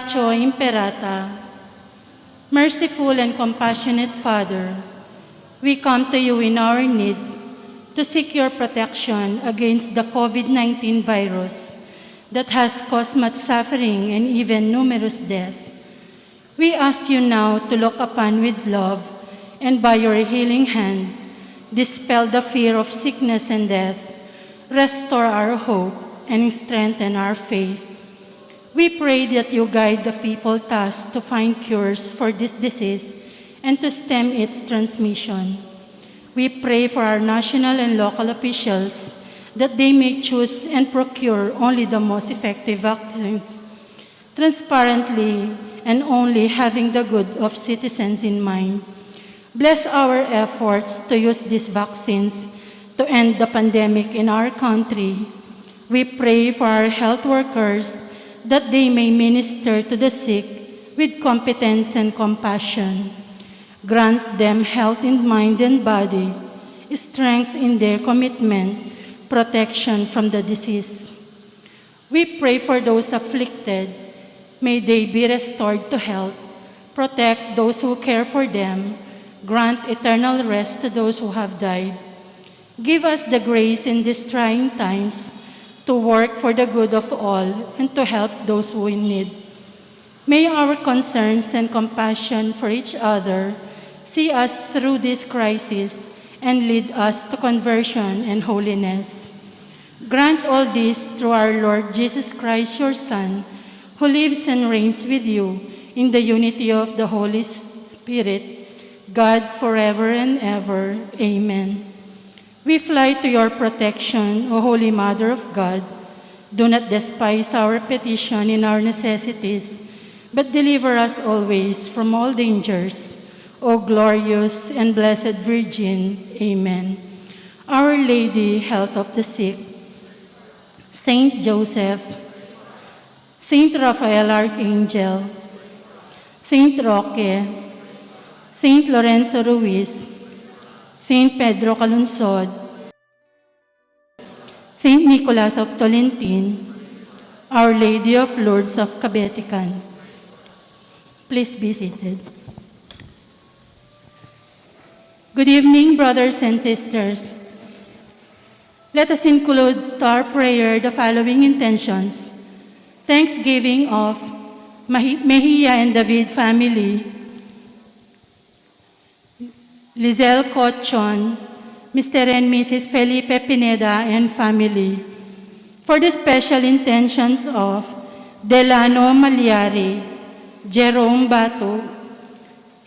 Pacho Imperata, merciful and compassionate Father, we come to you in our need to seek your protection against the COVID-19 virus that has caused much suffering and even numerous deaths. We ask you now to look upon with love and by your healing hand, dispel the fear of sickness and death, restore our hope, and strengthen our faith. We pray that you guide the people tasked to find cures for this disease and to stem its transmission. We pray for our national and local officials that they may choose and procure only the most effective vaccines, transparently and only having the good of citizens in mind. Bless our efforts to use these vaccines to end the pandemic in our country. We pray for our health workers that they may minister to the sick with competence and compassion. Grant them health in mind and body, strength in their commitment, protection from the disease. We pray for those afflicted. May they be restored to health. Protect those who care for them. Grant eternal rest to those who have died. Give us the grace in these trying times to work for the good of all and to help those who in need. May our concerns and compassion for each other see us through this crisis and lead us to conversion and holiness. Grant all this through our Lord Jesus Christ, your Son, who lives and reigns with you in the unity of the Holy Spirit, God forever and ever. Amen. We fly to your protection, O Holy Mother of God. Do not despise our petition in our necessities, but deliver us always from all dangers. O glorious and blessed Virgin. Amen. Our Lady, health of the sick, Saint Joseph, Saint Raphael Archangel, Saint Roque, Saint Lorenzo Ruiz, Saint Pedro Calunsod, Saint Nicholas of Tolentine, Our Lady of Lourdes of Cabetican. Please be seated. Good evening, brothers and sisters. Let us include to our prayer the following intentions. Thanksgiving of Mejia and David family, Lizelle Cochon, Mr. and Mrs. Felipe Pineda and family, for the special intentions of Delano Malyari, Jerome Bato,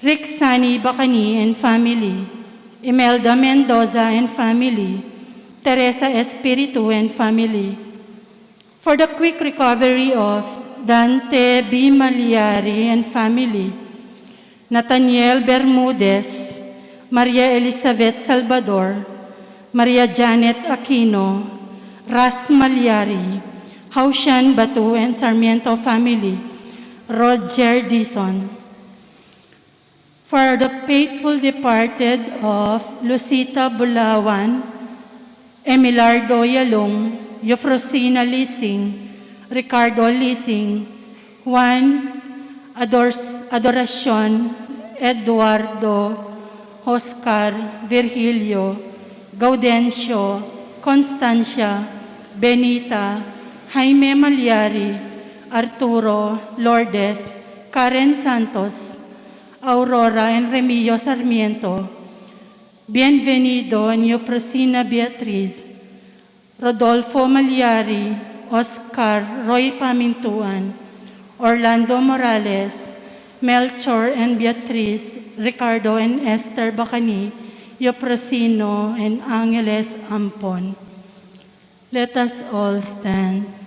Rick Sani Bacani and family, Imelda Mendoza and family, Teresa Espiritu and family, for the quick recovery of Dante B. Malyari and family, Nathaniel Bermudez, Maria Elizabeth Salvador, Maria Janet Aquino, Ras Malyari, Haushan Batu and Sarmiento family, Roger Dizon. For the faithful departed of Lucita Bulawan, Emilardo Yalong, Eufrosina Lising, Ricardo Lising, Juan Adoracion, Eduardo, Oscar, Virgilio, Gaudencio, Constancia, Benita, Jaime Malyari, Arturo, Lourdes, Karen Santos, Aurora and Remillo Sarmiento, Bienvenido and Eufrosina Beatriz, Rodolfo Malyari, Oscar, Roy Pamintuan, Orlando Morales, Melchor and Beatriz, Ricardo and Esther Bacani, Eufrosino and Angeles Ampon. Let us all stand.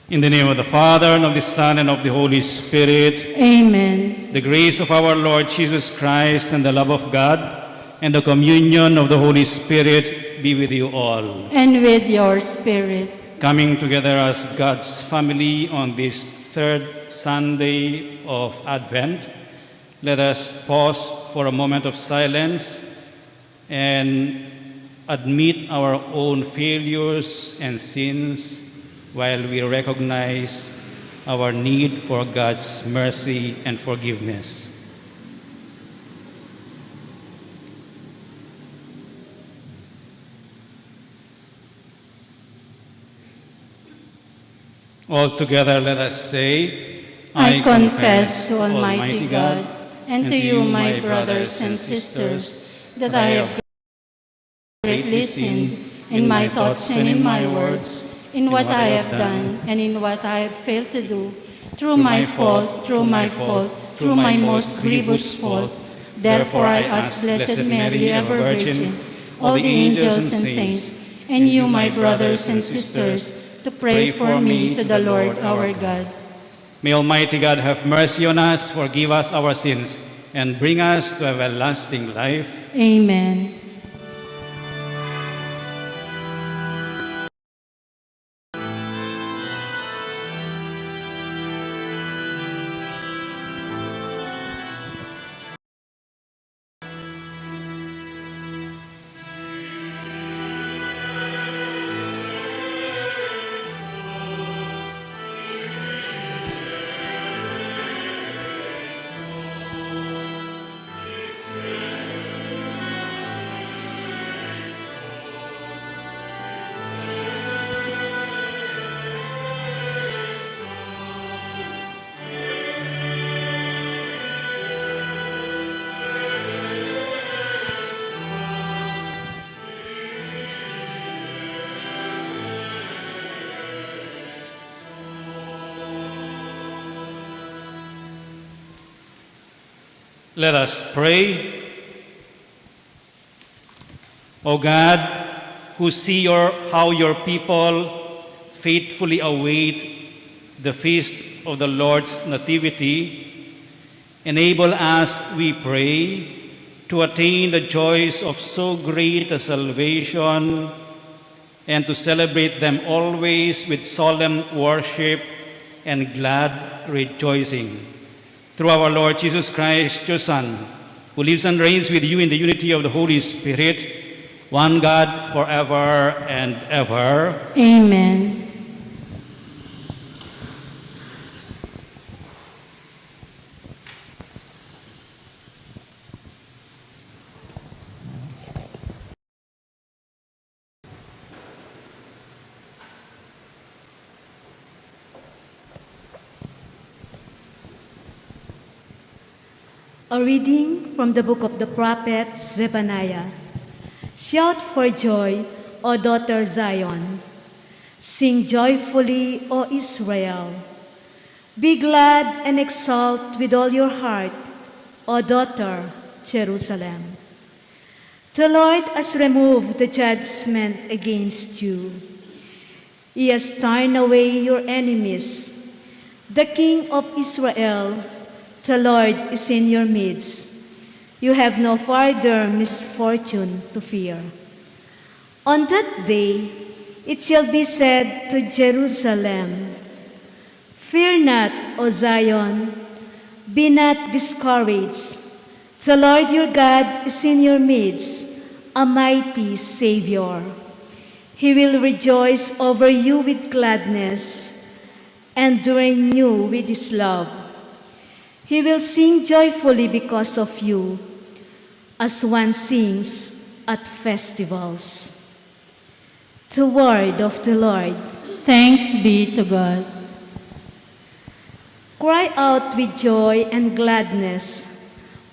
In the name of the Father, and of the Son, and of the Holy Spirit, Amen. the grace of our Lord Jesus Christ, and the love of God, and the communion of the Holy Spirit be with you all. And with your spirit. Coming together as God's family on this third Sunday of Advent, let us pause for a moment of silence and admit our own failures and sins while we recognize our need for God's mercy and forgiveness. All together, let us say, I confess to Almighty God and to you, my brothers and sisters, that I have greatly sinned in my thoughts and in my words, in what I have done and in what I have failed to do, through my fault, through my most grievous fault. Therefore I ask Blessed Mary, ever Virgin, all the angels and saints, and you, my brothers and sisters, to pray for me to the Lord our God. May Almighty God have mercy on us, forgive us our sins, and bring us to everlasting life. Amen. Let us pray. O God, who see how your people faithfully await the feast of the Lord's Nativity, enable us, we pray, to attain the joys of so great a salvation and to celebrate them always with solemn worship and glad rejoicing. Through our Lord Jesus Christ, your Son, who lives and reigns with you in the unity of the Holy Spirit, one God, forever and ever. Amen. A reading from the book of the prophet Zephaniah. Shout for joy, O daughter Zion. Sing joyfully, O Israel. Be glad and exult with all your heart, O daughter Jerusalem. The Lord has removed the judgment against you. He has torn away your enemies. The King of Israel, the Lord, is in your midst. You have no further misfortune to fear. On that day, it shall be said to Jerusalem, Fear not, O Zion, be not discouraged. The Lord your God is in your midst, a mighty Savior. He will rejoice over you with gladness and join you with his love. He will sing joyfully because of you, as one sings at festivals. The word of the Lord. Thanks be to God. Cry out with joy and gladness,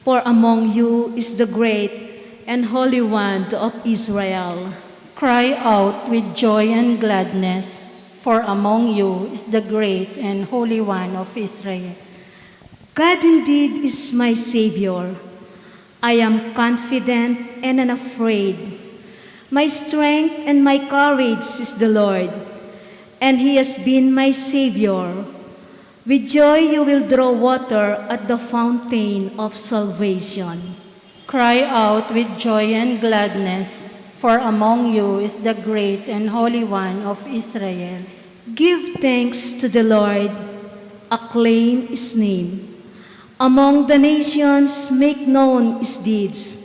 for among you is the great and Holy One of Israel. Cry out with joy and gladness, for among you is the great and Holy One of Israel. God indeed is my Savior. I am confident and unafraid. My strength and my courage is the Lord, and he has been my Savior. With joy you will draw water at the fountain of salvation. Cry out with joy and gladness, for among you is the great and Holy One of Israel. Give thanks to the Lord, acclaim his name. Among the nations make known his deeds.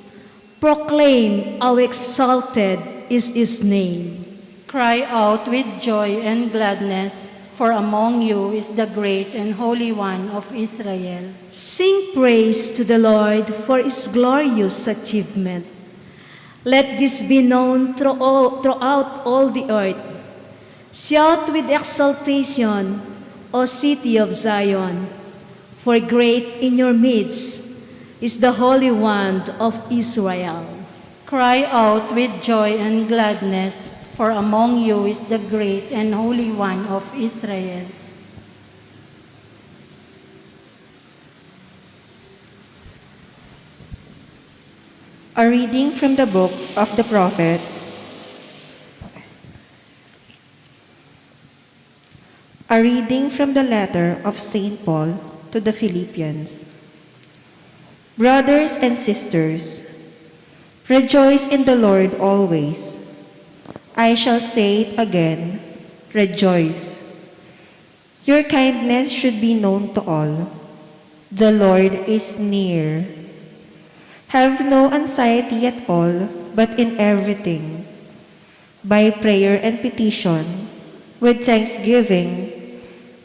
Proclaim how exalted is his name. Cry out with joy and gladness, for among you is the great and Holy One of Israel. Sing praise to the Lord for his glorious achievement. Let this be known throughout all the earth. Shout with exultation, O city of Zion, for great in your midst is the Holy One of Israel. Cry out with joy and gladness, for among you is the great and Holy One of Israel. A reading from the book of the prophet A reading from the letter of St. Paul to the Philippians. Brothers and sisters, rejoice in the Lord always. I shall say it again, rejoice. Your kindness should be known to all. The Lord is near. Have no anxiety at all, but in everything, by prayer and petition, with thanksgiving,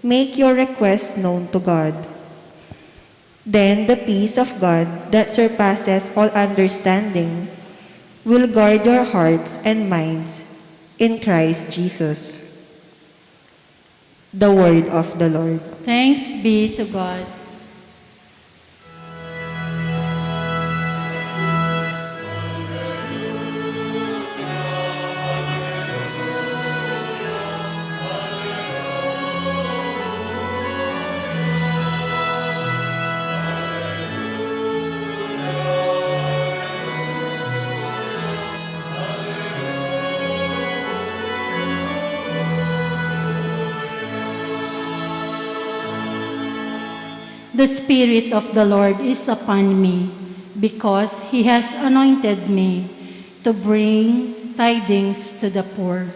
make your requests known to God. Then the peace of God that surpasses all understanding will guard your hearts and minds in Christ Jesus. The word of the Lord. Thanks be to God. The Spirit of the Lord is upon me, because He has anointed me to bring tidings to the poor.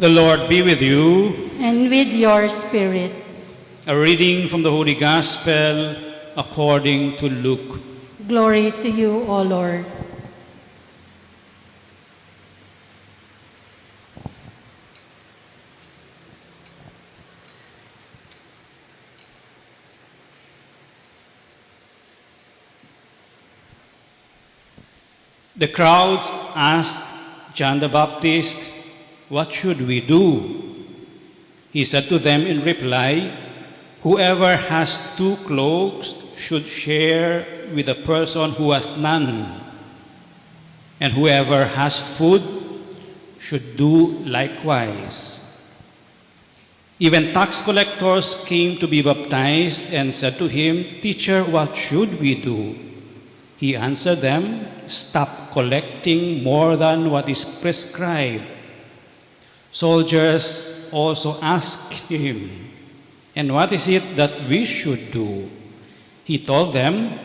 The Lord be with you. And with your spirit. A reading from the Holy Gospel according to Luke. Glory to you, O Lord. The crowds asked John the Baptist, "What should we do?" He said to them in reply, "Whoever has 2 cloaks should share with the person who has none, and whoever has food should do likewise." Even tax collectors came to be baptized and said to him, "Teacher, what should we do?" He answered them, "Stop collecting more than what is prescribed." Soldiers also asked him, "And what is it that we should do?" He told them,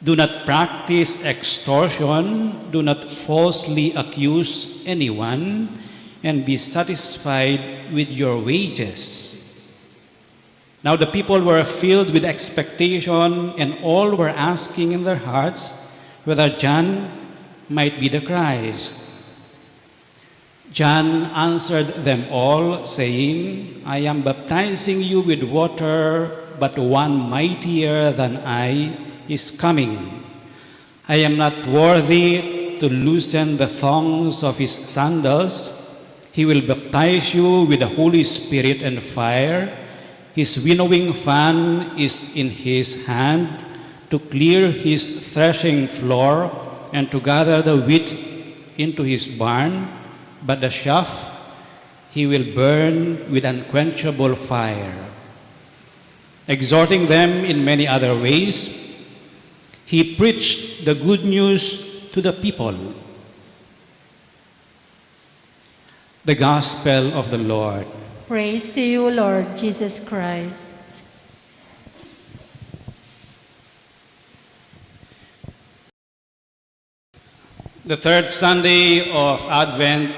"Do not practice extortion, do not falsely accuse anyone, and be satisfied with your wages." Now the people were filled with expectation, and all were asking in their hearts whether John might be the Christ. John answered them all, saying, "I am baptizing you with water, but one mightier than I is coming. I am not worthy to loosen the thongs of his sandals. He will baptize you with the Holy Spirit and fire. His winnowing fan is in his hand to clear his threshing floor and to gather the wheat into his barn, but the chaff he will burn with unquenchable fire. Exhorting them in many other ways, he preached the good news to the people. The Gospel of the Lord. Praise to you, Lord Jesus Christ. The third Sunday of Advent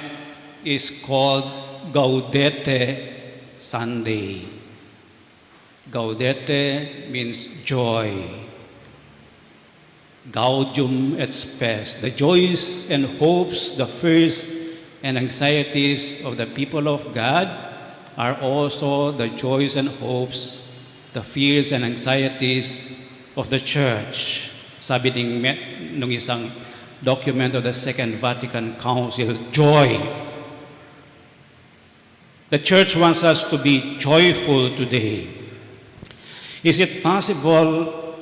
is called Gaudete Sunday. Gaudete means joy. Gaudium et spes, the joys and hopes, the fears and anxieties of the people of God are also the joys and hopes, the fears and anxieties of the Church. Sabi nung isang document of the Second Vatican Council, joy. The Church wants us to be joyful today. Is it possible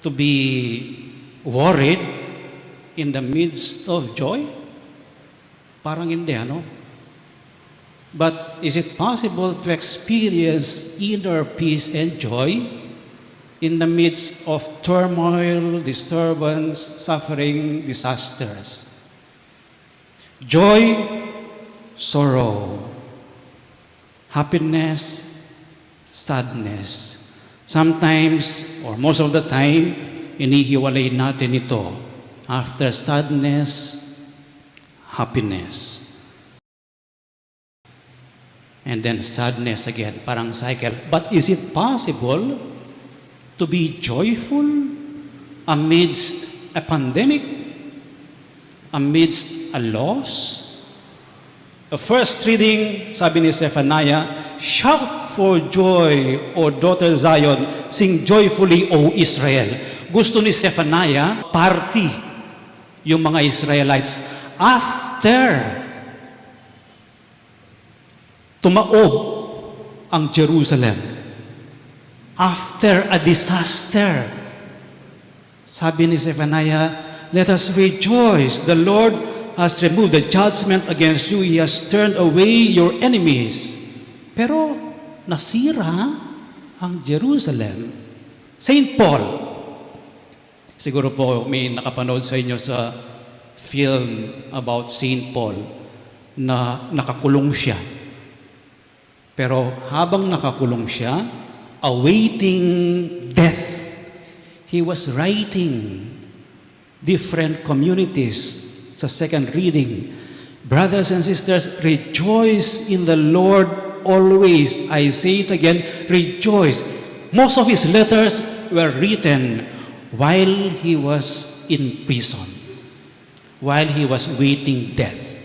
to be worried in the midst of joy? Parang hindi, ano? But is it possible to experience inner peace and joy in the midst of turmoil, disturbance, suffering, disasters? Joy, sorrow, happiness, sadness. Sometimes, or most of the time, inihiwalay natin ito. After sadness, happiness. And then sadness again, parang cycle. But is it possible to be joyful amidst a pandemic, amidst a loss? The first reading, sabi ni Zephaniah, shout for joy, O daughter Zion, sing joyfully, O Israel. Gusto ni Zephaniah, party yung mga Israelites after tumaob ang Jerusalem, after a disaster. Sabi ni Zephaniah, let us rejoice. The Lord has removed the judgment against you. He has turned away your enemies. Pero nasira ang Jerusalem. Saint Paul, siguro po may nakapanood sa inyo sa film about Saint Paul na nakakulong siya. Pero habang nakakulong siya, awaiting death, he was writing different communities sa second reading. Brothers and sisters, rejoice in the Lord always. I say it again, rejoice. Most of his letters were written while he was in prison, while he was waiting death,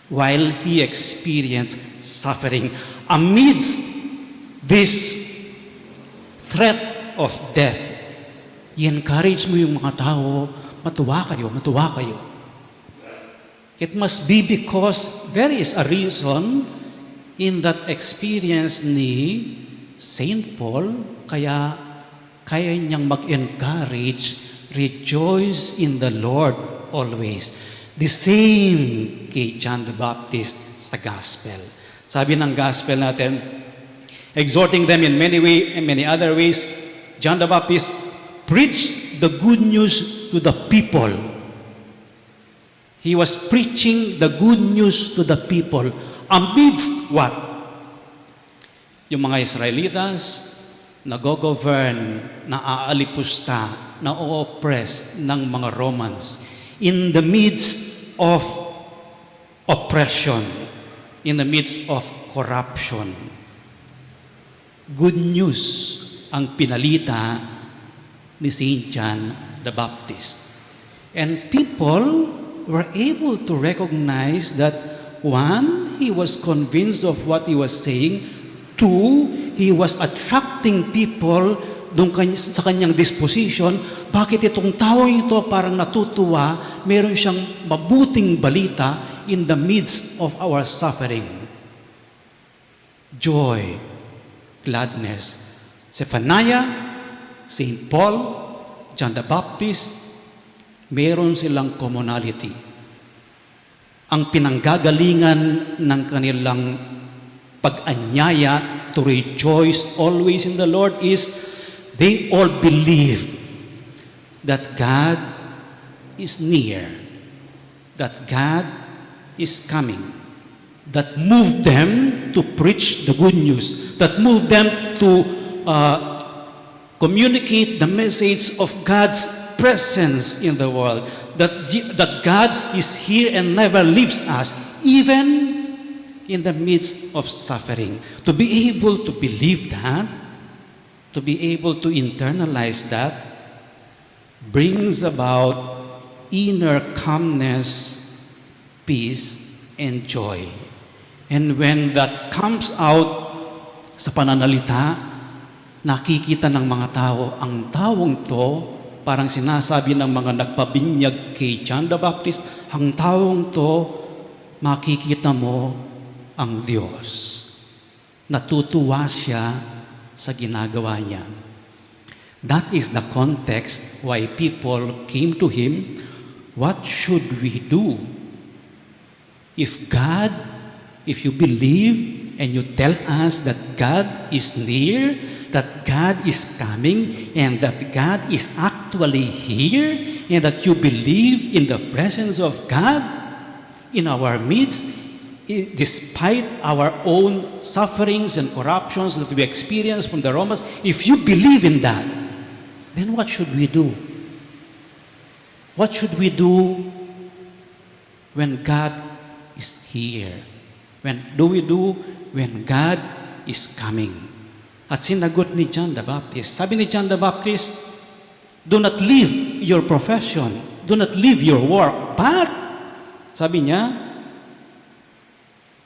while he experienced suffering. Amidst this threat of death, i-encourage mo yung mga tao, matuwa kayo, matuwa kayo. It must be because there is a reason in that experience ni Saint Paul, kaya niyang mag-encourage, rejoice in the Lord always. The same kay John the Baptist sa Gospel. Sabi ng Gospel natin, exhorting them in many other ways, John the Baptist preached the good news to the people. He was preaching the good news to the people amidst what? Yung mga Israelitas nag-govern, naaalipusta, na-oppress ng mga Romans. In the midst of oppression, in the midst of corruption, good news ang pinalita ni Saint John the Baptist. And people were able to recognize that, one, he was convinced of what he was saying. Two, he was attracting people sa kanyang disposition. Bakit itong tao ito parang natutuwa, meron siyang mabuting balita, in the midst of our suffering. Joy, gladness. Zephaniah, St. Paul, John the Baptist, meron silang commonality. Ang pinanggagalingan ng kanilang pag-anyaya to rejoice always in the Lord is they all believe that God is near, that God is coming, that moved them to preach the good news, that moved them to communicate the message of God's presence in the world, that God is here and never leaves us, even in the midst of suffering. To be able to believe that, to be able to internalize that, brings about inner calmness, peace, and joy. And when that comes out sa pananalita, nakikita ng mga tao, ang taong to, parang sinasabi ng mga nagpabinyag kay John the Baptist, ang taong to, makikita mo ang Diyos. Natutuwa siya sa ginagawa niya. That is the context why people came to Him. What should we do? If you believe and you tell us that God is near, that God is coming, and that God is actually here, and that you believe in the presence of God in our midst, despite our own sufferings and corruptions that we experience from the Romans, if you believe in that, then what should we do? What should we do when God is here? When God is coming? At sinagot ni John the Baptist, sabi ni John the Baptist, do not leave your profession, do not leave your work, but, sabi niya,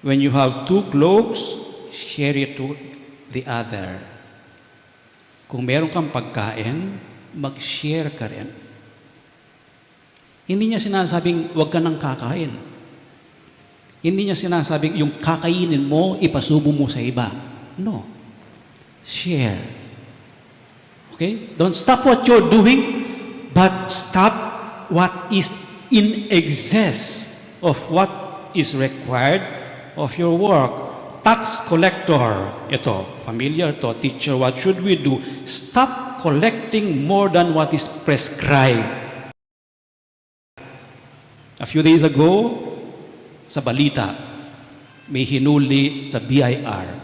when you have 2 cloaks, share it to the other. Kung meron kang pagkain, mag-share ka rin. Hindi niya sinasabing, huwag ka nang kakain. Hindi niya sinasabing, yung kakainin mo, ipasubo mo sa iba. No. Share. Okay? Don't stop what you're doing, but stop what is in excess of what is required of your work. Tax collector, ito, familiar to, teacher, what should we do? Stop collecting more than what is prescribed. A few days ago, sa balita, may hinuli sa BIR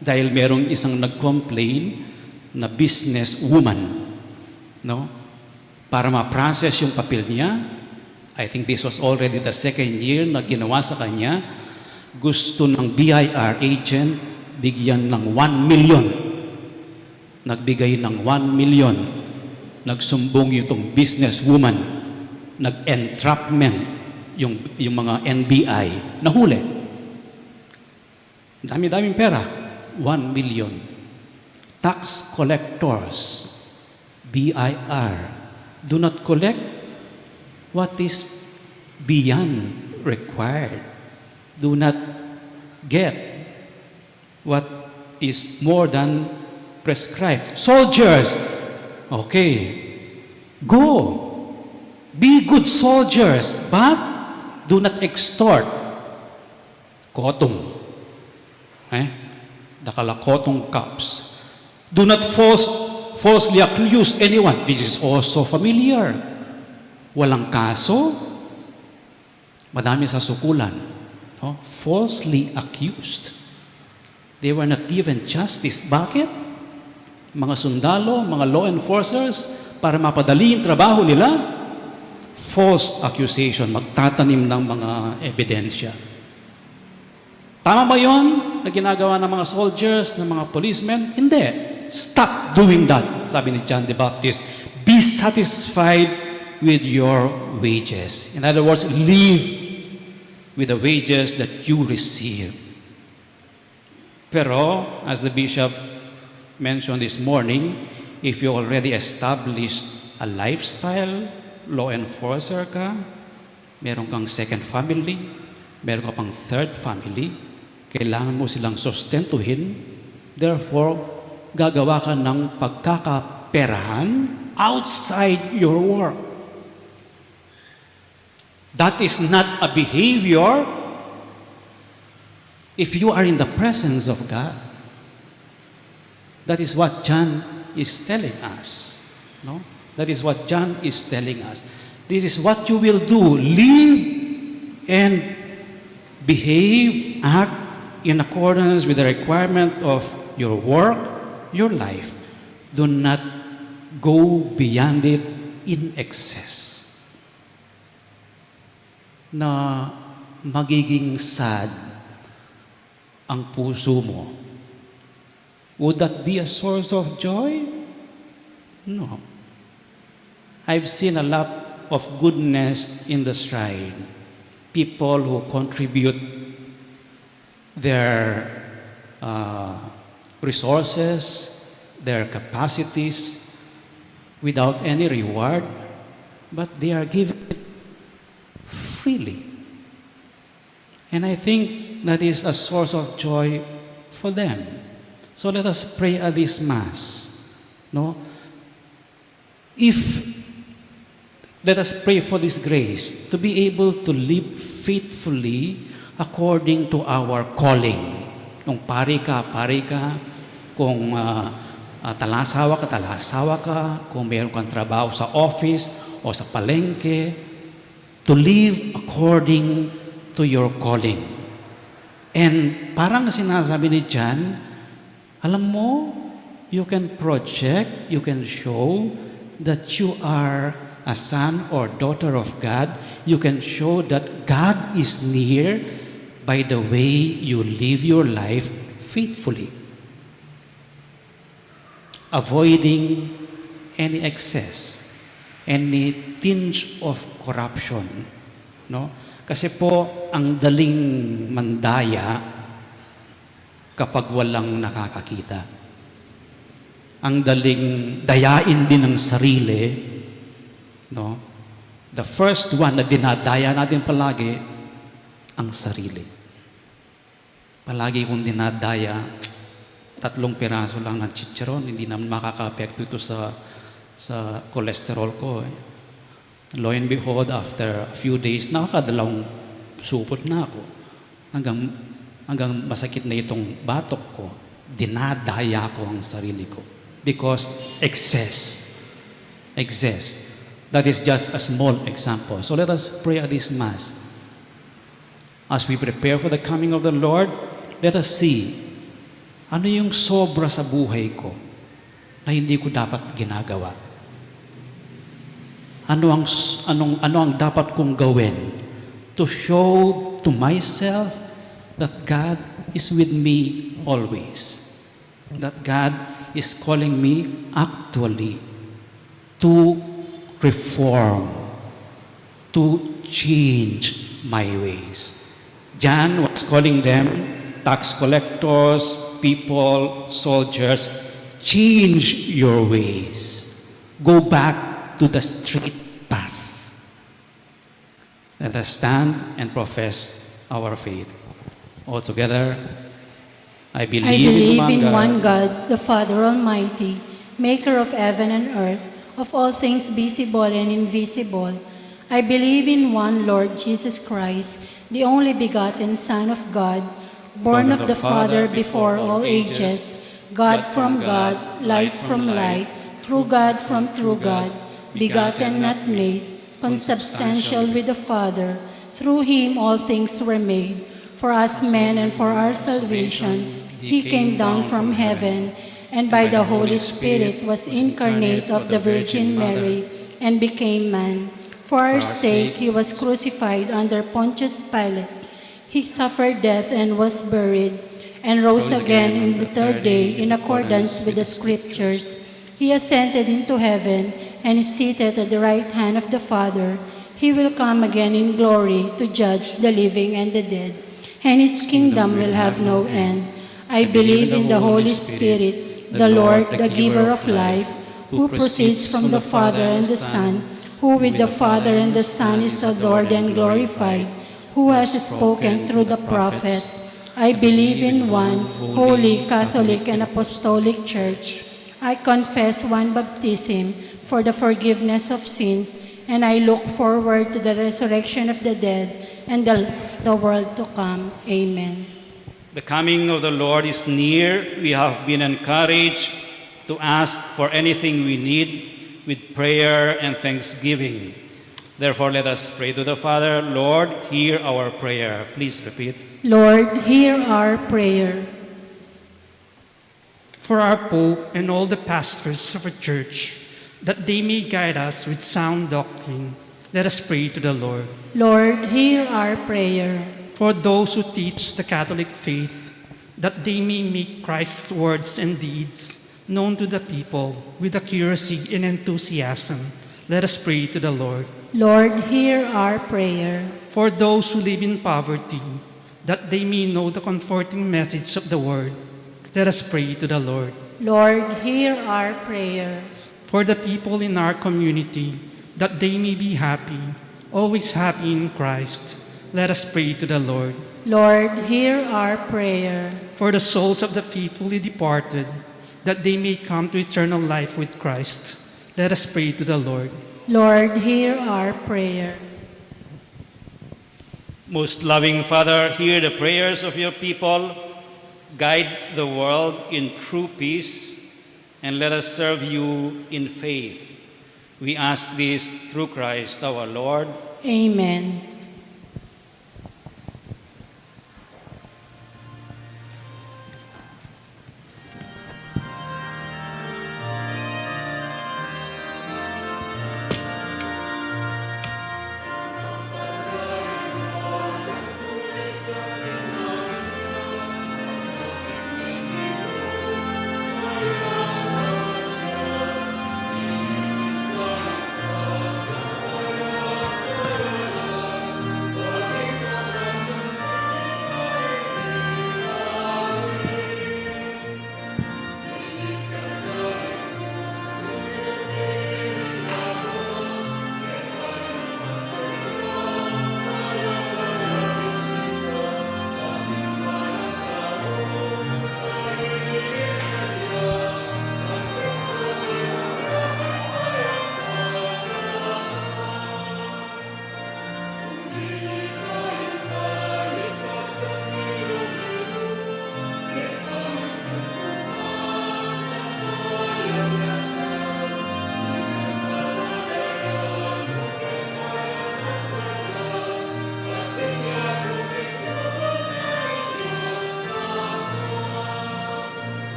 dahil merong isang nag-complain na business woman, no? Para ma-process yung papel niya, I think this was already the 2nd year na ginawa sa kanya, gusto ng BIR agent bigyan ng 1 million. Nagbigay ng 1 million. Nagsumbong itong businesswoman. Nag-entrapment yung mga NBI. Nahuli. Dami-daming pera. 1 million. Tax collectors, BIR, do not collect what is beyond required. Do not get what is more than prescribed. Soldiers, okay, go. Be good soldiers, but do not extort. Kotong. Dakalakotong cups. Do not falsely accuse anyone. This is also familiar. Walang kaso, madami sa sukulan. No? Falsely accused. They were not given justice. Bakit? Mga sundalo, mga law enforcers, para mapadali yung trabaho nila, false accusation, magtatanim ng mga ebidensya. Tama ba yun na ginagawa ng mga soldiers, ng mga policemen? Hindi. Stop doing that, sabi ni John the Baptist. Be satisfied with your wages. In other words, live with the wages that you receive. Pero, as the bishop mentioned this morning, if you already established a lifestyle, law enforcer ka, meron kang second family, meron ka pang third family, kailangan mo silang sustentuhin, therefore, gagawa ka ng pagkakaperahan outside your work. That is not a behavior if you are in the presence of God. That is what John is telling us. No? That is what John is telling us. This is what you will do. Live and behave, act in accordance with the requirement of your work, your life. Do not go beyond it in excess. Na magiging sad ang puso mo. Would that be a source of joy? No. I've seen a lot of goodness in the shrine. People who contribute their resources, their capacities, without any reward, but they are given it freely. And I think that is a source of joy for them. So let us pray at this Mass. No? Let us pray for this grace to be able to live faithfully according to our calling. Kung pari ka, kung talasawa ka, kung mayroon kang trabaho sa office o sa palengke, to live according to your calling. And parang sinasabi ni John, alam mo, you can project, you can show that you are a son or daughter of God. You can show that God is near by the way you live your life faithfully, avoiding any excess, any tinge of corruption. No? Kasi po, ang daling mandaya kapag walang nakakakita. Ang daling dayain din ng sarili. No? The first one na dinadaya natin palagi, ang sarili. Palagi kong dinadaya, 3 piraso lang ng chicharon, hindi naman makaka-apekto ito sa cholesterol ko. Lo and behold, after a few days, nakakadalawang supot na ako. Hanggang masakit na itong batok ko, dinadaya ko ang sarili ko. Because excess. That is just a small example. So let us pray at this Mass. As we prepare for the coming of the Lord, let us see, ano yung sobra sa buhay ko na hindi ko dapat ginagawa? Ano ang dapat kong gawin to show to myself that God is with me always? That God is calling me actually to reform, to change my ways. John was calling them tax collectors, people, soldiers. Change your ways. Go back to the straight path. Let us stand and profess our faith. All together, I believe in one God, the Father Almighty, maker of heaven and earth, of all things visible and invisible. I believe in one Lord Jesus Christ, the only begotten Son of God, born of the Father before all ages, God from God, light from light, true God from true God, begotten not made, consubstantial with the Father. Through him all things were made. For us men and for our salvation, he came down from heaven, and by the Holy Spirit was incarnate of the Virgin Mary, and became man. For our sake he was crucified under Pontius Pilate. He suffered death and was buried, and rose again on the third day in accordance with the Scriptures. He ascended into heaven, and is seated at the right hand of the Father. He will come again in glory to judge the living and the dead, and his kingdom will have no end. I believe in the Holy Spirit, the Lord, the giver of life, who proceeds from the Father and the Son, who with the Father and the Son is adored and glorified, who has spoken through the prophets. I believe in one holy, Catholic, and Apostolic Church. I confess one baptism for the forgiveness of sins, and I look forward to the resurrection of the dead and the world to come. Amen. The coming of the Lord is near. We have been encouraged to ask for anything we need with prayer and thanksgiving. Therefore, let us pray to the Father. Lord, hear our prayer. Please repeat. Lord, hear our prayer. For our Pope and all the pastors of our church, that they may guide us with sound doctrine, let us pray to the Lord. Lord, hear our prayer. For those who teach the Catholic faith, that they may make Christ's words and deeds known to the people with accuracy and enthusiasm, let us pray to the Lord. Lord, hear our prayer. For those who live in poverty, that they may know the comforting message of the Word, let us pray to the Lord. Lord, hear our prayer. For the people in our community, that they may be happy, always happy in Christ, let us pray to the Lord. Lord, hear our prayer. For the souls of the faithfully departed, that they may come to eternal life with Christ, let us pray to the Lord. Lord, hear our prayer. Most loving Father, hear the prayers of your people. Guide the world in true peace, and let us serve you in faith. We ask this through Christ our Lord. Amen.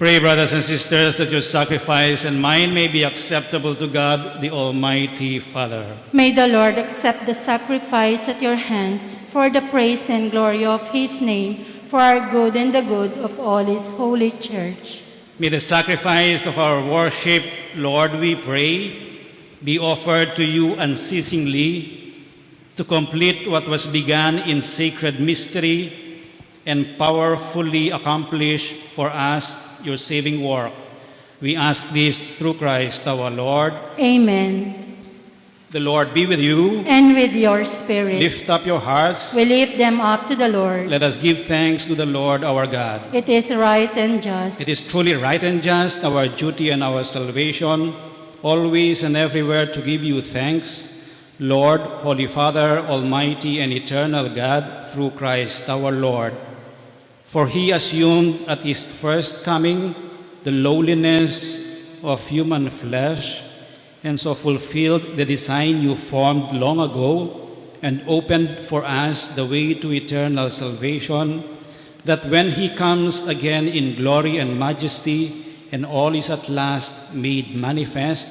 Pray, brothers and sisters, that your sacrifice and mine may be acceptable to God, the Almighty Father. May the Lord accept the sacrifice at your hands for the praise and glory of his name, for our good and the good of all his holy church. May the sacrifice of our worship, Lord, we pray, be offered to you unceasingly to complete what was begun in sacred mystery and powerfully accomplish for us your saving work. We ask this through Christ our Lord. Amen. The Lord be with you. And with your spirit. Lift up your hearts. We lift them up to the Lord. Let us give thanks to the Lord our God. It is right and just. It is truly right and just, our duty and our salvation, always and everywhere to give you thanks, Lord, Holy Father, Almighty and eternal God, through Christ our Lord. For he assumed at his first coming the lowliness of human flesh, and so fulfilled the design you formed long ago and opened for us the way to eternal salvation, that when he comes again in glory and majesty and all is at last made manifest,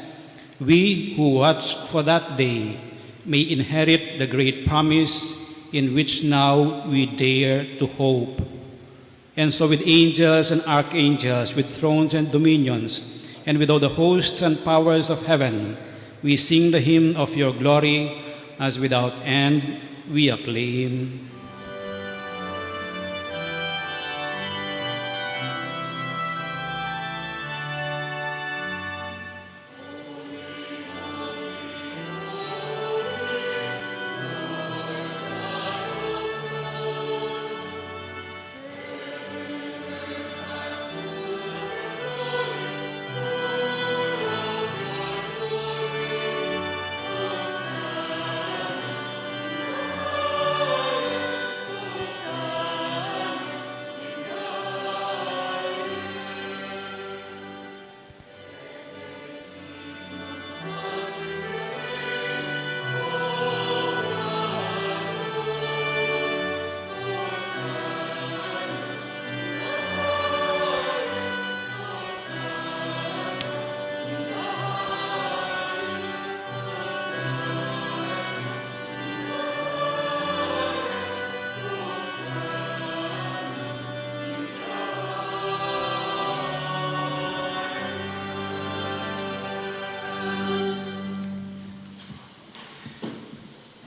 we who watch for that day may inherit the great promise in which now we dare to hope. And so with angels and archangels, with thrones and dominions, and with all the hosts and powers of heaven, we sing the hymn of your glory, as without end we acclaim.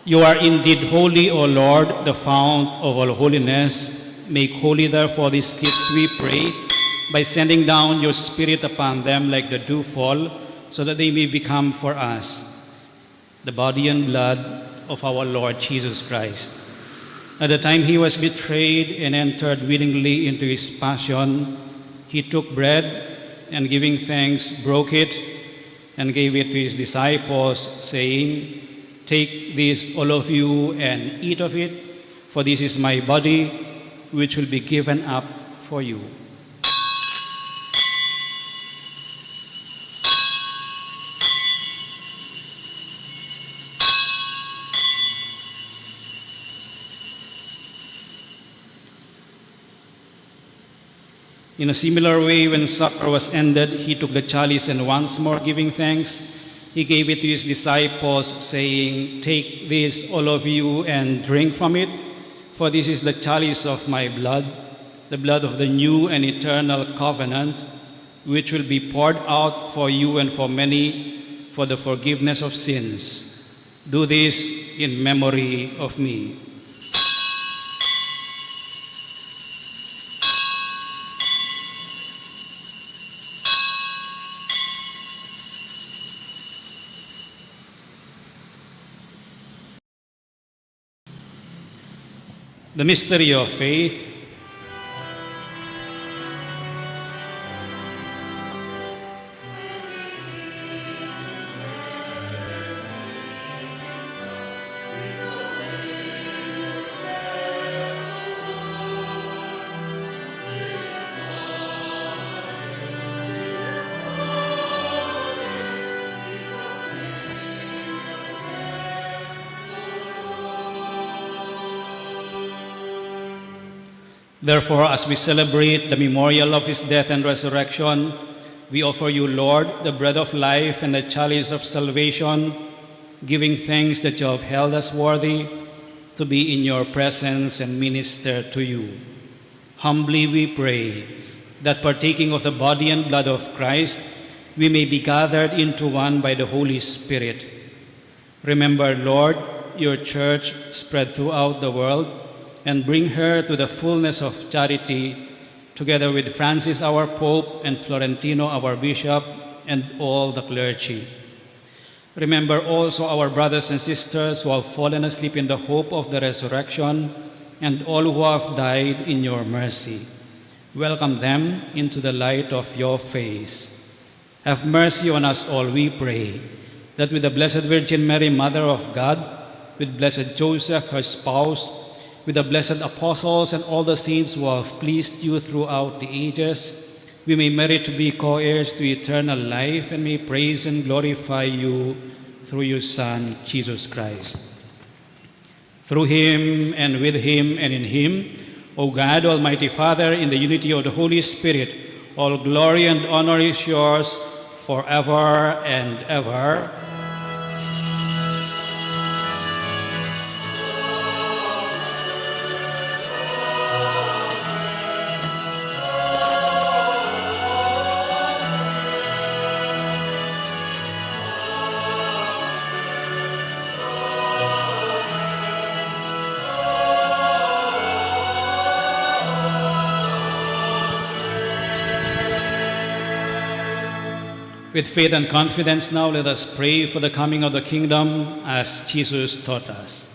You are indeed holy, O Lord, the fount of all holiness. Make holy, therefore, these gifts, we pray, by sending down your Spirit upon them like the dewfall, so that they may become for us the body and blood of our Lord Jesus Christ. At the time he was betrayed and entered willingly into his passion, he took bread and, giving thanks, broke it and gave it to his disciples, saying, "Take this, all of you, and eat of it, for this is my body, which will be given up for you." In a similar way, when supper was ended, he took the chalice and, once more giving thanks, he gave it to his disciples, saying, "Take this, all of you, and drink from it, for this is the chalice of my blood, the blood of the new and eternal covenant, which will be poured out for you and for many for the forgiveness of sins. Do this in memory of me." The mystery of faith. Therefore, as we celebrate the memorial of his death and resurrection, we offer you, Lord, the bread of life and the chalice of salvation, giving thanks that you have held us worthy to be in your presence and minister to you. Humbly we pray that partaking of the body and blood of Christ, we may be gathered into one by the Holy Spirit. Remember, Lord, your church spread throughout the world, and bring her to the fullness of charity, together with Francis our Pope and Florentino our Bishop and all the clergy. Remember also our brothers and sisters who have fallen asleep in the hope of the resurrection, and all who have died in your mercy. Welcome them into the light of your face. Have mercy on us all, we pray, that with the Blessed Virgin Mary, Mother of God, with blessed Joseph, her spouse, with the blessed apostles and all the saints who have pleased you throughout the ages, we may merit to be co-heirs to eternal life and may praise and glorify you through your Son, Jesus Christ. Through him and with him and in him, O God, Almighty Father, in the unity of the Holy Spirit, all glory and honor is yours forever and ever. With faith and confidence now, let us pray for the coming of the kingdom as Jesus taught us.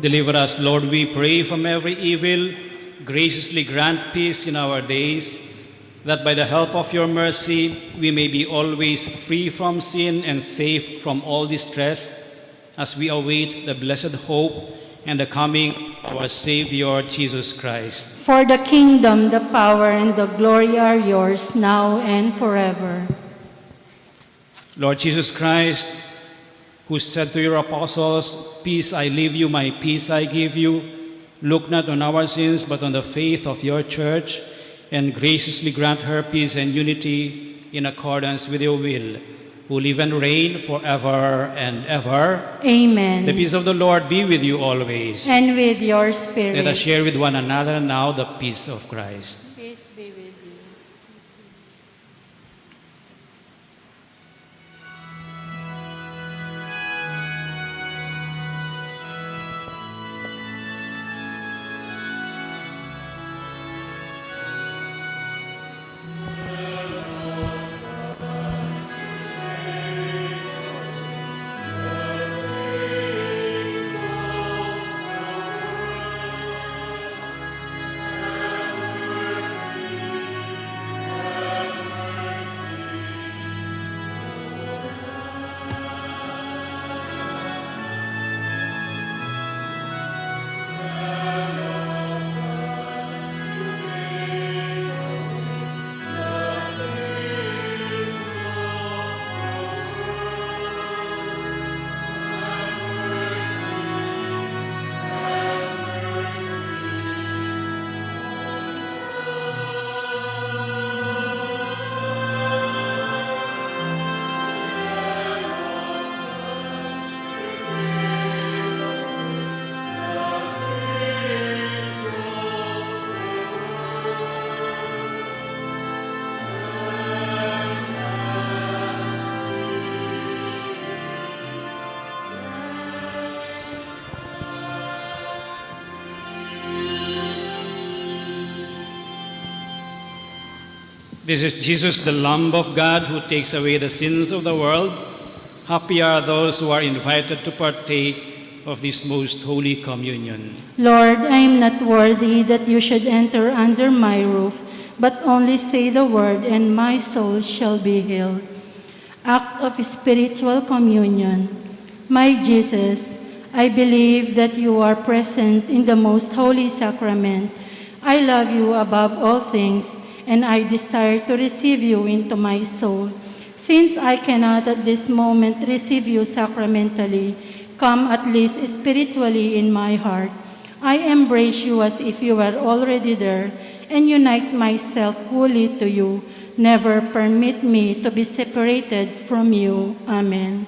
Deliver us, Lord, we pray, from every evil. Graciously grant peace in our days, that by the help of your mercy we may be always free from sin and safe from all distress, as we await the blessed hope and the coming of our Savior, Jesus Christ. For the kingdom, the power, and the glory are yours, now and forever. Lord Jesus Christ, who said to your apostles, "Peace I leave you, my peace I give you," look not on our sins, but on the faith of your church, and graciously grant her peace and unity in accordance with your will, who live and reign forever and ever. Amen. The peace of the Lord be with you always. And with your spirit. Let us share with one another now the peace of Christ. Peace be with you. This is Jesus, the Lamb of God, who takes away the sins of the world. Happy are those who are invited to partake of this most holy communion. Lord, I am not worthy that you should enter under my roof, but only say the word, and my soul shall be healed. Act of spiritual communion. My Jesus, I believe that you are present in the most holy sacrament. I love you above all things, and I desire to receive you into my soul. Since I cannot at this moment receive you sacramentally, come at least spiritually in my heart. I embrace you as if you were already there, and unite myself wholly to you. Never permit me to be separated from you. Amen.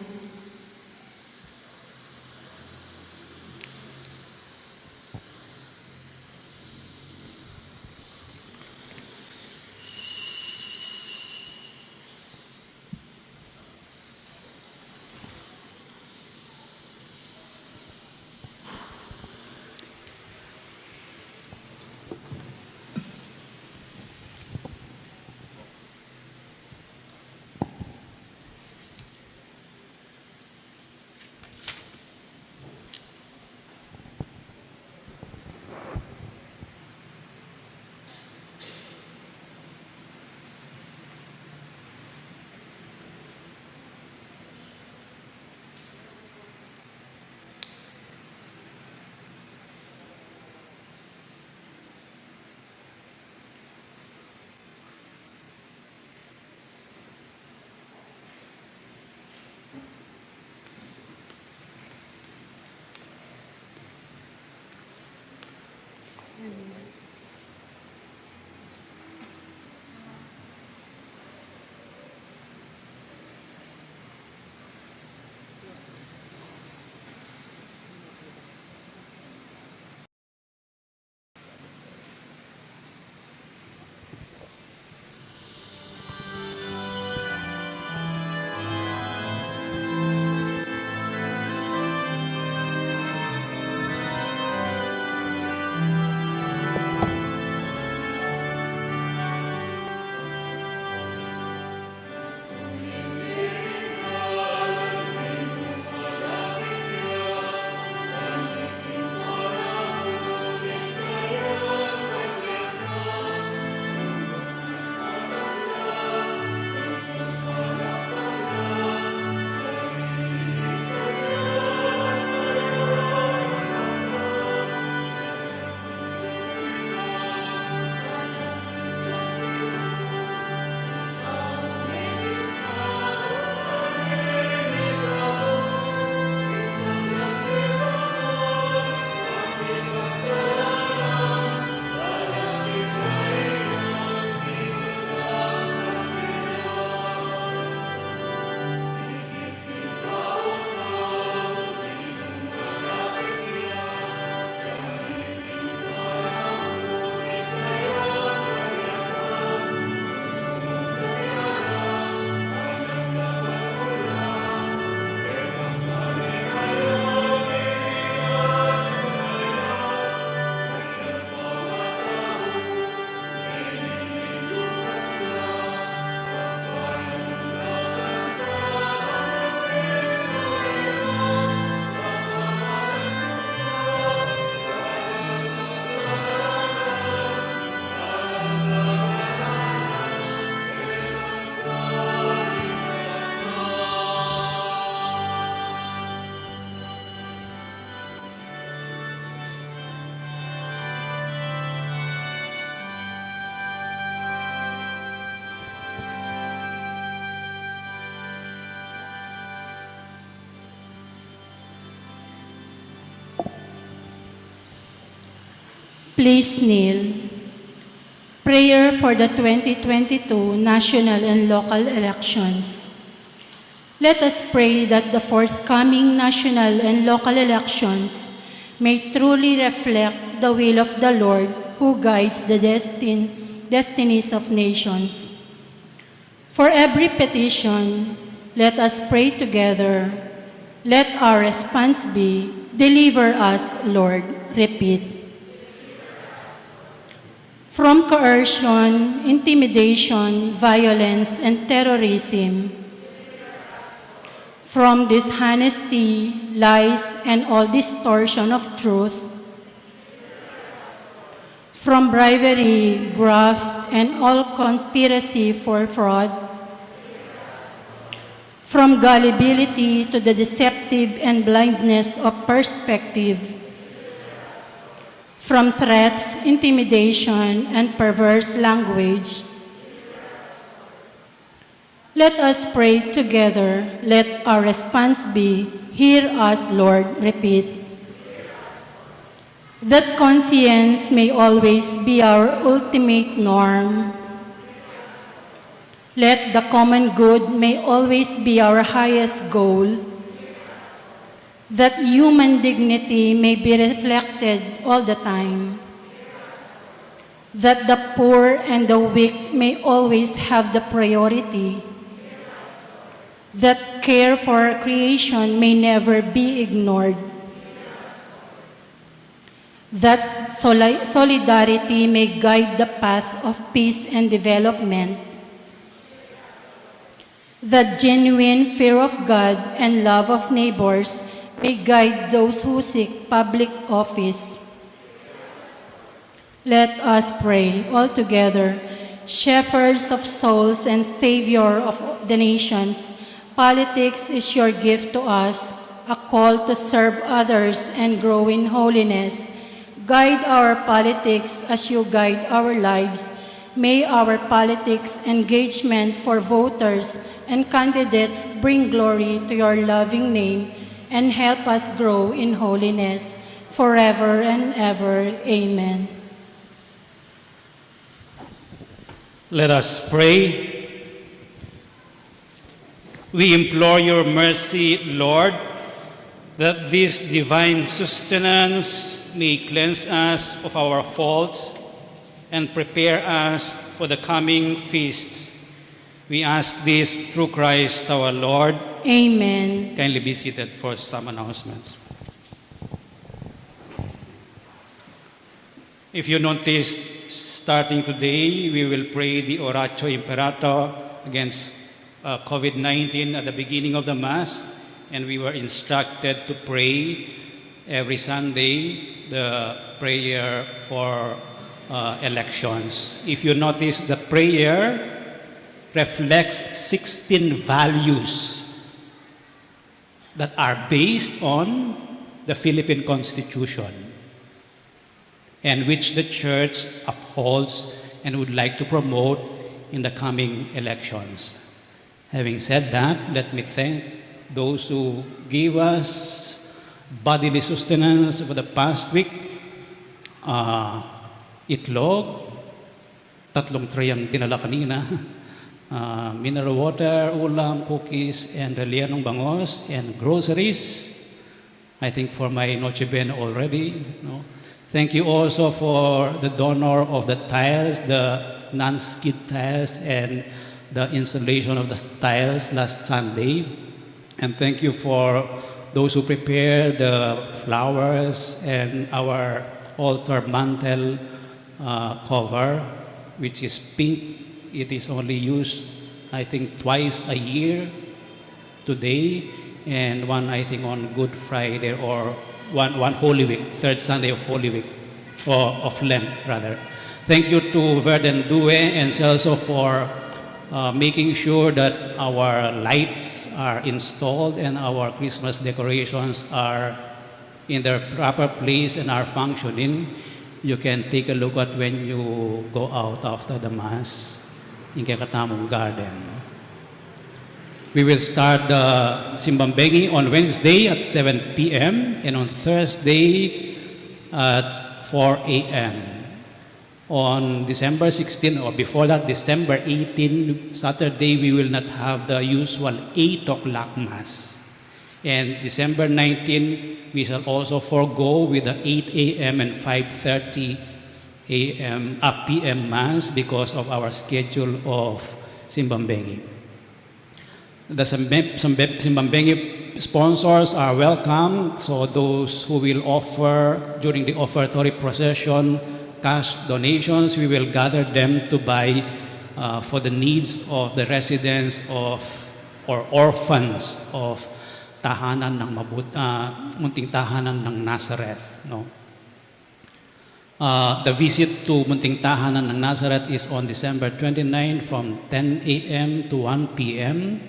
Please kneel. Prayer for the 2022 national and local elections. Let us pray that the forthcoming national and local elections may truly reflect the will of the Lord who guides the destinies of nations. For every petition, let us pray together. Let our response be, deliver us, Lord. Repeat. from coercion, intimidation, violence, and terrorism, from dishonesty, lies, and all distortion of truth, from bribery, graft, and all conspiracy for fraud, from gullibility to the deceptive and blindness of perspective, from threats, intimidation, and perverse language. Let us pray together. Let our response be, "Hear us, Lord." Repeat. That conscience may always be our ultimate norm. Let the common good may always be our highest goal. That human dignity may be reflected all the time. That the poor and the weak may always have the priority. That care for creation may never be ignored. That solidarity may guide the path of peace and development. That genuine fear of God and love of neighbors may guide those who seek public office. Let us pray all together. Shepherds of souls and Savior of the nations, politics is your gift to us, a call to serve others and grow in holiness. Guide our politics as you guide our lives. May our politics engagement for voters and candidates bring glory to your loving name and help us grow in holiness forever and ever. Amen. Let us pray. We implore your mercy, Lord, that this divine sustenance may cleanse us of our faults and prepare us for the coming feasts. We ask this through Christ our Lord. Amen. Kindly be seated for some announcements. If you noticed, starting today, we will pray the Oratio Imperator against COVID-19 at the beginning of the Mass, and we were instructed to pray every Sunday the prayer for elections. If you notice, the prayer reflects 16 values that are based on the Philippine Constitution and which the Church upholds and would like to promote in the coming elections. Having said that, let me thank those who gave us bodily sustenance for the past week. Itlog, 3 tray ang dinala kanina. Mineral water, ulam, cookies, and relianong bangos, and groceries. I think for my Noche Buena already. No? Thank you also for the donor of the tiles, the non-skid tiles, and the installation of the tiles last Sunday. And thank you for those who prepared the flowers and our altar mantle cover, which is pink. It is only used, I think, twice a year, today, and one, I think, on Good Friday, or one Holy Week, third Sunday of Holy Week, or of Lent, rather. Thank you to Verden Due and Celso for making sure that our lights are installed and our Christmas decorations are in their proper place and are functioning. You can take a look at when you go out after the Mass in Kakatamong Garden. We will start the Simbambengi on Wednesday at 7 p.m. and on Thursday at 4 a.m. On December 16, or before that, December 18, Saturday, we will not have the usual 8 o'clock Mass. And December 19, we shall also forego with the 8 a.m. and 5:30 p.m. Mass because of our schedule of Simbambengi. The Simbambengi sponsors are welcome, so those who will offer during the offertory procession cash donations, we will gather them to buy for the needs of the residents of or orphans of tahanan ng munting tahanan ng Nazareth. No? The visit to munting tahanan ng Nazareth is on December 29 from 10 a.m. to 1 p.m.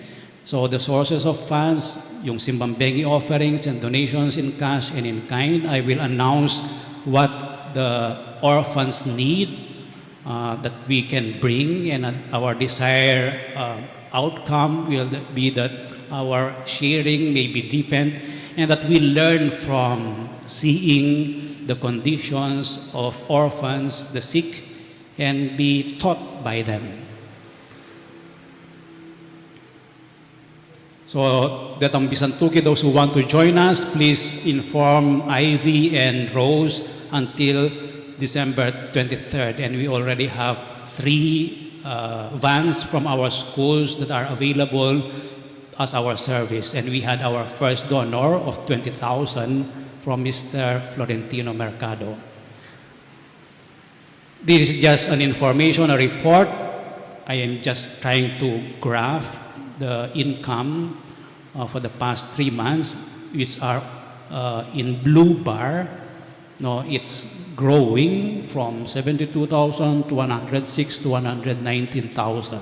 So the sources of funds, yung simbang-bengi offerings and donations in cash and in kind, I will announce what the orphans need that we can bring, and our desired outcome will be that our sharing may be deepened and that we learn from seeing the conditions of orphans, the sick, and be taught by them. So that ang Bisantuki, those who want to join us, please inform Ivy and Rose until December 23rd. And we already have 3 vans from our schools that are available as our service. And we had our first donor of 20,000 from Mr. Florentino Mercado. This is just an information, a report. I am just trying to graph the income for the past 3 months, which are in blue bar. No, it's growing from 72,000 to 106 to 119,000.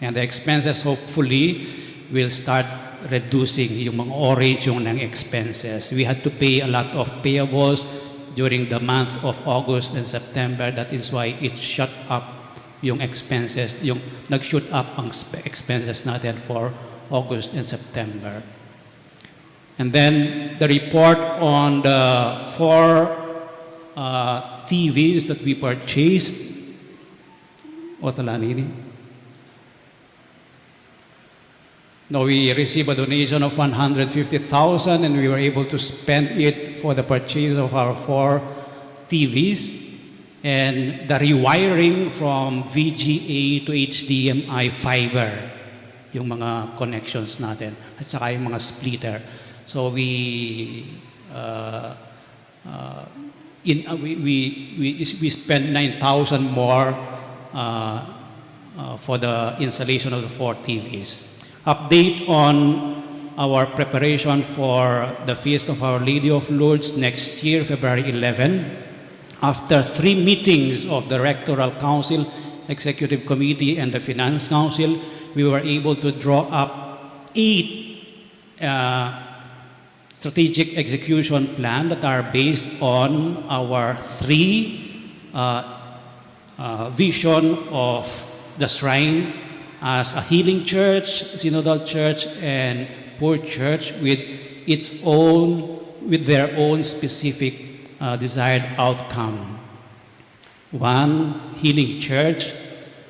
And the expenses hopefully will start reducing yung mga orange yung ng expenses. We had to pay a lot of payables during the month of August and September. That is why it shot up yung expenses, yung nag-shoot up ang expenses natin for August and September. And then the report on the 4 TVs that we purchased. O talanini? No, we received a donation of 150,000 and we were able to spend it for the purchase of our 4 TVs and the rewiring from VGA to HDMI fiber, yung mga connections natin, at saka yung mga splitter. So we spent 9,000 more for the installation of the 4 TVs. Update on our preparation for the Feast of Our Lady of Lourdes next year, February 11. After 3 meetings of the Rectoral Council, Executive Committee, and the Finance Council, we were able to draw up 8 strategic execution plans that are based on our 3 vision of the shrine as a healing church, synodal church, and poor church with their own specific desired outcome. 1, healing church,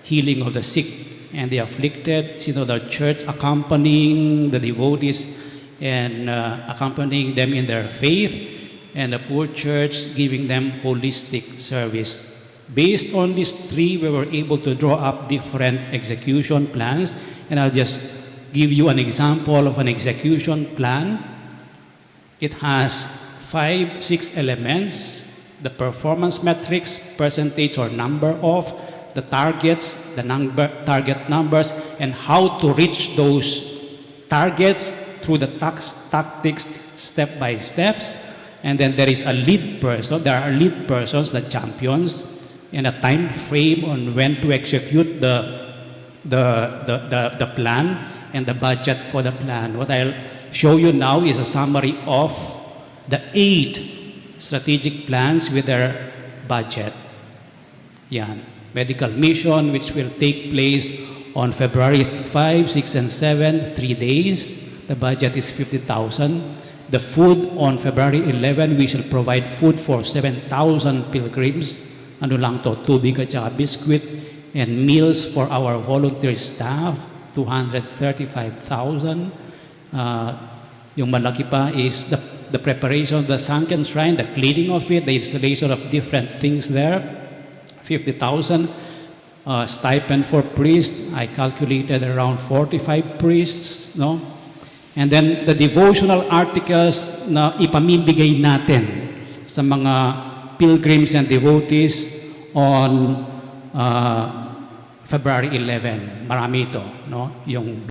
healing of the sick and the afflicted, synodal church accompanying the devotees and accompanying them in their faith, and the poor church giving them holistic service. Based on these 3, we were able to draw up different execution plans, and I'll just give you an example of an execution plan. It has 5-6 elements: the performance metrics, percentage or number of, the targets, the target numbers, and how to reach those targets through the tactics step by steps. And then there is a lead person. There are lead persons, the champions, and a time frame on when to execute the plan and the budget for the plan. What I'll show you now is a summary of the 8 strategic plans with their budget. Yan. Medical mission, which will take place on February 5, 6, and 7, 3 days. The budget is 50,000. The food on February 11, we shall provide food for 7,000 pilgrims. Ano lang to, tubig at saka biscuit, and meals for our volunteer staff, 235,000. Yung malaki pa is the preparation of the sunken shrine, the cleaning of it, the installation of different things there, 50,000. Stipend for priests, I calculated around 45 priests, no? And then the devotional articles na ipamimigay natin sa mga pilgrims and devotees on February 11. Marami ito, no? Yung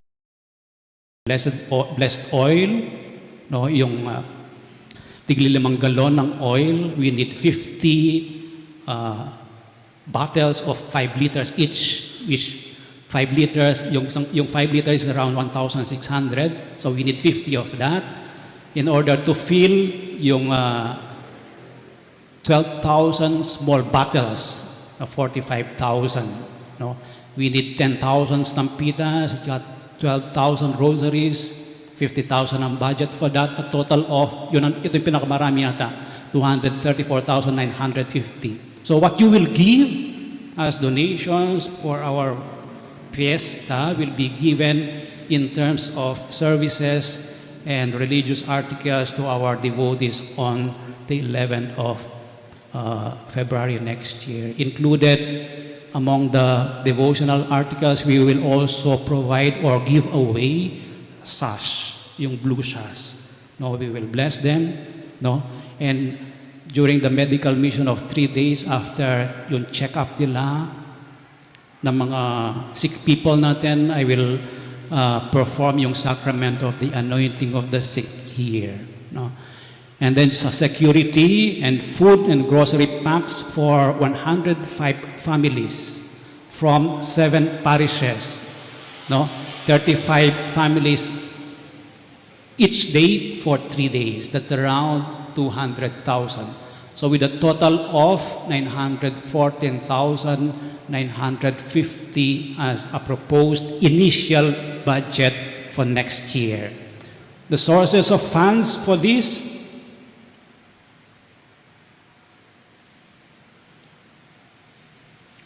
blessed oil, no? Yung tigli-5 galon ng oil. We need 50 bottles of 5 liters each, which 5 liters, yung 5 liters is around 1,600. So we need 50 of that in order to fill yung 12,000 small bottles of 45,000. No? We need 10,000 stampitas, 12,000 rosaries, 50,000 ang budget for that. A total of, ito yung pinakamarami yata, 234,950. So what you will give as donations for our fiesta will be given in terms of services and religious articles to our devotees on the 11th of February next year. Included among the devotional articles, we will also provide or give away sash, yung blue sash. No, we will bless them, no? And during the medical mission of 3 days after yung check-up nila ng mga sick people natin, I will perform yung sacrament of the anointing of the sick here. No? And then sa security and food and grocery packs for 105 families from 7 parishes. No? 35 families each day for 3 days. That's around 200,000. So with a total of 914,950 as a proposed initial budget for next year. The sources of funds for this: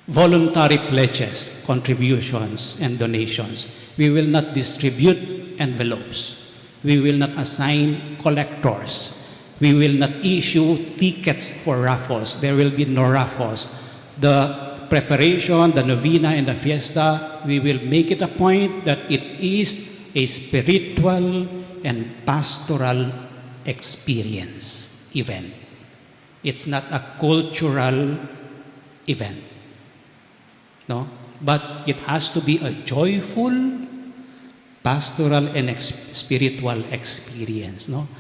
voluntary pledges, contributions, and donations. We will not distribute envelopes. We will not assign collectors. We will not issue tickets for raffles. There will be no raffles. The preparation, the novena, and the fiesta, we will make it a point that it is a spiritual and pastoral experience event. It's not a cultural event. No? But it has to be a joyful, pastoral, and spiritual experience. No?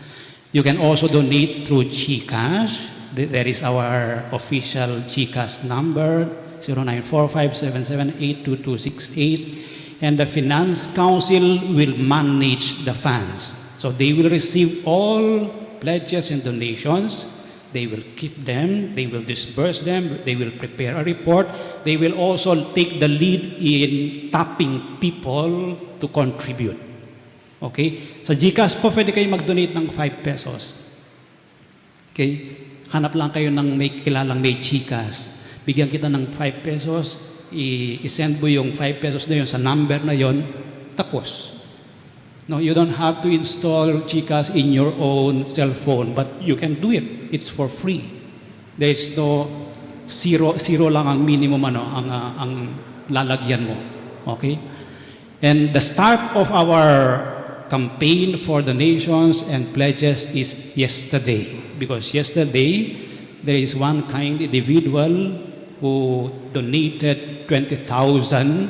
You can also donate through GCash. There is our official GCash number, 0945-778-2268. And the Finance Council will manage the funds. So they will receive all pledges and donations. They will keep them, they will disperse them, they will prepare a report. They will also take the lead in tapping people to contribute. Okay? Sa GCash po, pwede kayo mag-donate ng 5 pesos. Okay? Hanap lang kayo ng may kilalang may GCash. Bigyan kita ng 5 pesos, i-send mo yung 5 pesos na yun sa number na yun, tapos. No, you don't have to install GCash in your own cell phone, but you can do it. It's for free. There is no zero lang ang minimum ang lalagyan mo. Okay? And the start of our campaign for donations and pledges is yesterday. Because yesterday, there is one kind individual who donated 20,000,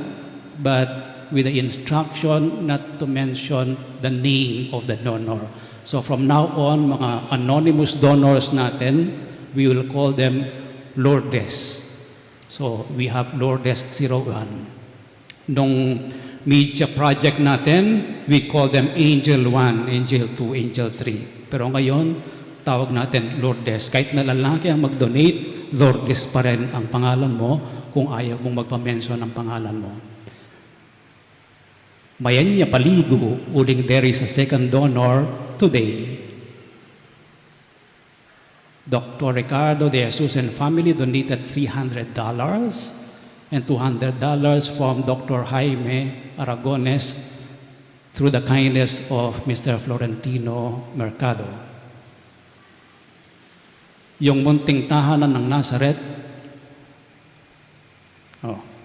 but with the instruction not to mention the name of the donor. So from now on, mga anonymous donors natin, we will call them Lourdes. So we have Lourdes 01. Nung media project natin, we call them Angel 1, Angel 2, Angel 3. Pero ngayon, tawag natin Lourdes. Kahit na lalaki ang mag-donate, Lourdes pa rin ang pangalan mo kung ayaw mong magpa-mention ng pangalan mo. Mayan niya paligo, uling there is a second donor today. Dr. Ricardo de Jesus and family donated $300 and $200 from Dr. Jaime Aragones through the kindness of Mr. Florentino Mercado. Yung munting tahanan ng Nazareth,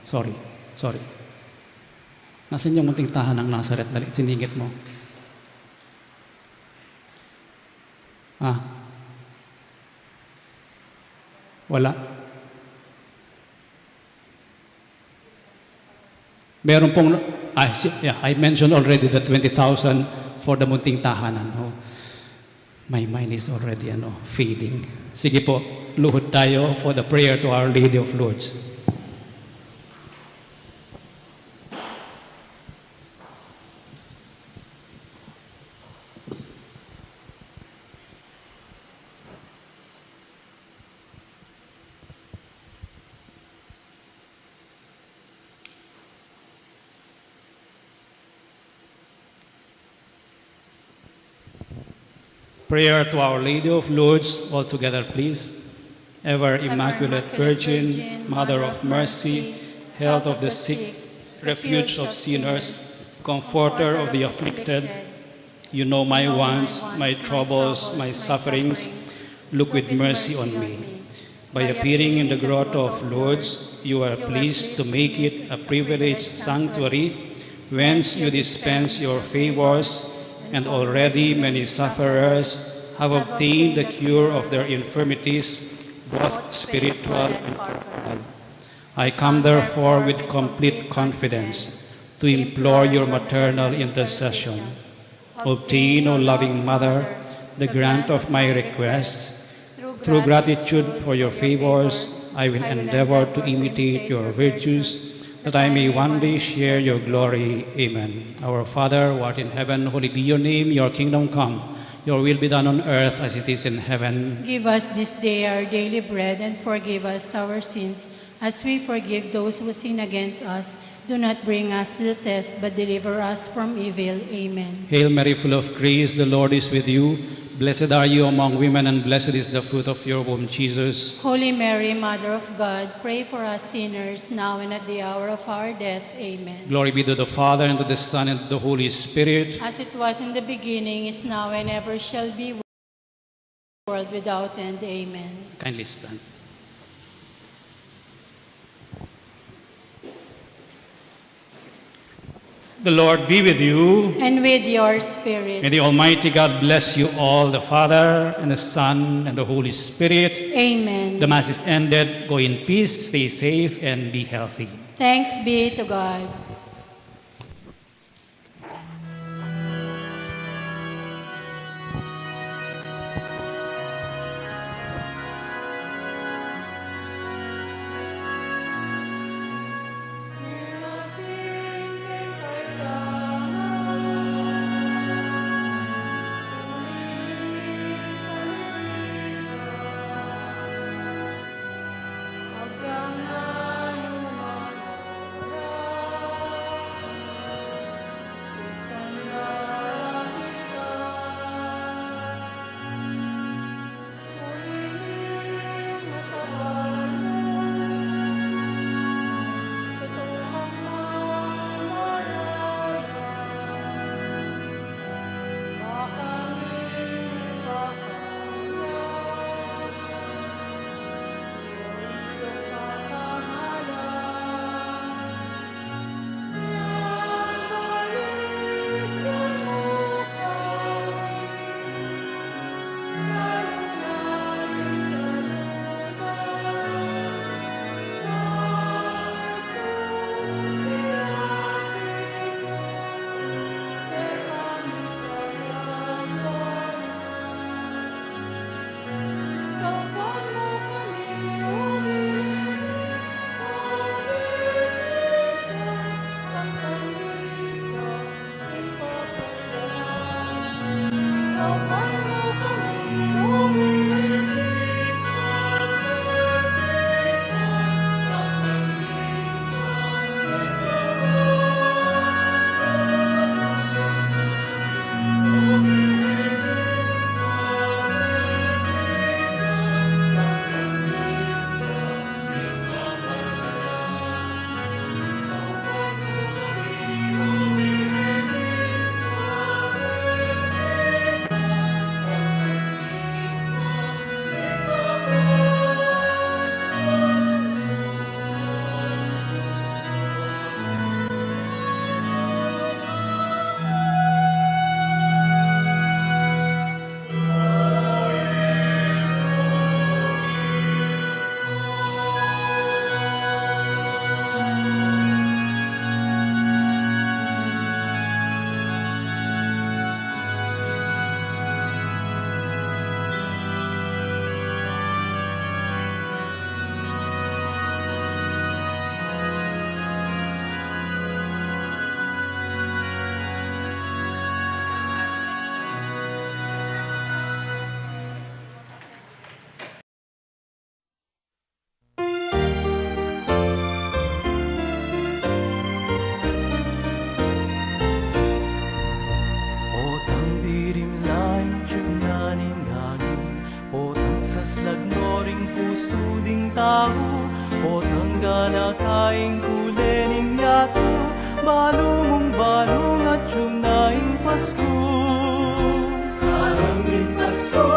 sorry. Nasaan yung munting tahanan ng Nazareth? Dali, siningit mo. Wala. Meron pong, I mentioned already the 20,000 for the munting tahanan. Oh, my mind is already fading. Sige po, luhod tayo for the prayer to Our Lady of Lourdes. Prayer to Our Lady of Lourdes, all together please. Ever Immaculate Virgin, Mother of Mercy, Health of the sick, Refuge of sinners, Comforter of the afflicted, you know my wants, my troubles, my sufferings. Look with mercy on me. By appearing in the grotto of Lourdes, you are pleased to make it a privileged sanctuary whence you dispense your favors, and already many sufferers have obtained the cure of their infirmities, both spiritual and corporal. I come therefore with complete confidence to implore your maternal intercession. Obtain, O loving Mother, the grant of my requests. Through gratitude for your favors, I will endeavor to imitate your virtues, that I may one day share your glory. Amen. Our Father, who art in heaven, holy be your name, your kingdom come. Your will be done on earth as it is in heaven. Give us this day our daily bread, and forgive us our sins, as we forgive those who sin against us. Do not bring us to the test, but deliver us from evil. Amen. Hail Mary, full of grace, the Lord is with you. Blessed are you among women, and blessed is the fruit of your womb, Jesus. Holy Mary, Mother of God, pray for us sinners, now and at the hour of our death. Amen. Glory be to the Father, and to the Son, and to the Holy Spirit. As it was in the beginning, is now, and ever shall be, world without end. Amen. Kindly stand. The Lord be with you. And with your spirit. May the Almighty God bless you all, the Father, and the Son, and the Holy Spirit. Amen. The Mass is ended. Go in peace, stay safe, and be healthy. Thanks be to God. balumong balong at yunaing Pasko. Karaming Pasko,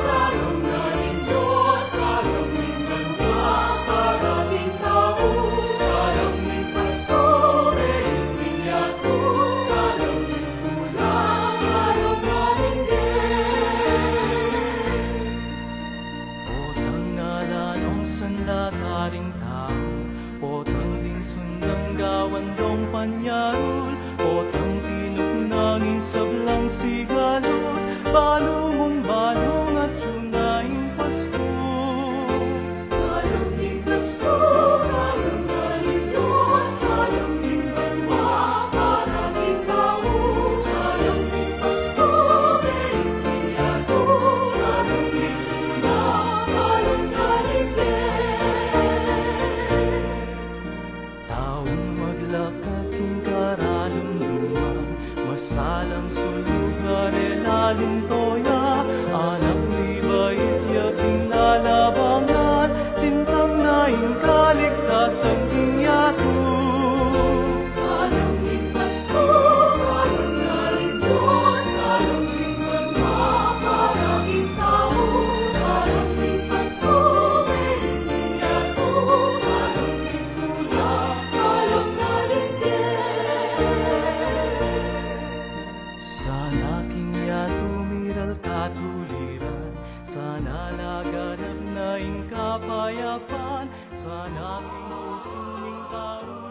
karangaling Diyos, karaming ganda, karaming tao. Karaming Pasko, karaming yato, karaming tulang, karangaling din. Potang nalanong sanlataring tao, potang ding sundang gawandong panyarul, potang tinugnangin sablang sigalot, balumong balong at yunaing Pasko. Karaming Pasko, karangaling Diyos, karaming banwa, karaming tao. Karaming Pasko, karaming yato, karaming tulang, karangaling din. Taong maglakad king karalumduman, masalang sulog arelaling toya, anak ni bait yaking lalabangan, tintang naing kaligtasan king yato. Karaming Pasko, karangaling Diyos, karaming banwa, karaming tao. Karaming Pasko, karaming yato, karaming tulang, karangaling din. Sana king yato miral katuliran, sana laganap na ing kapayapan, sana king usuning tao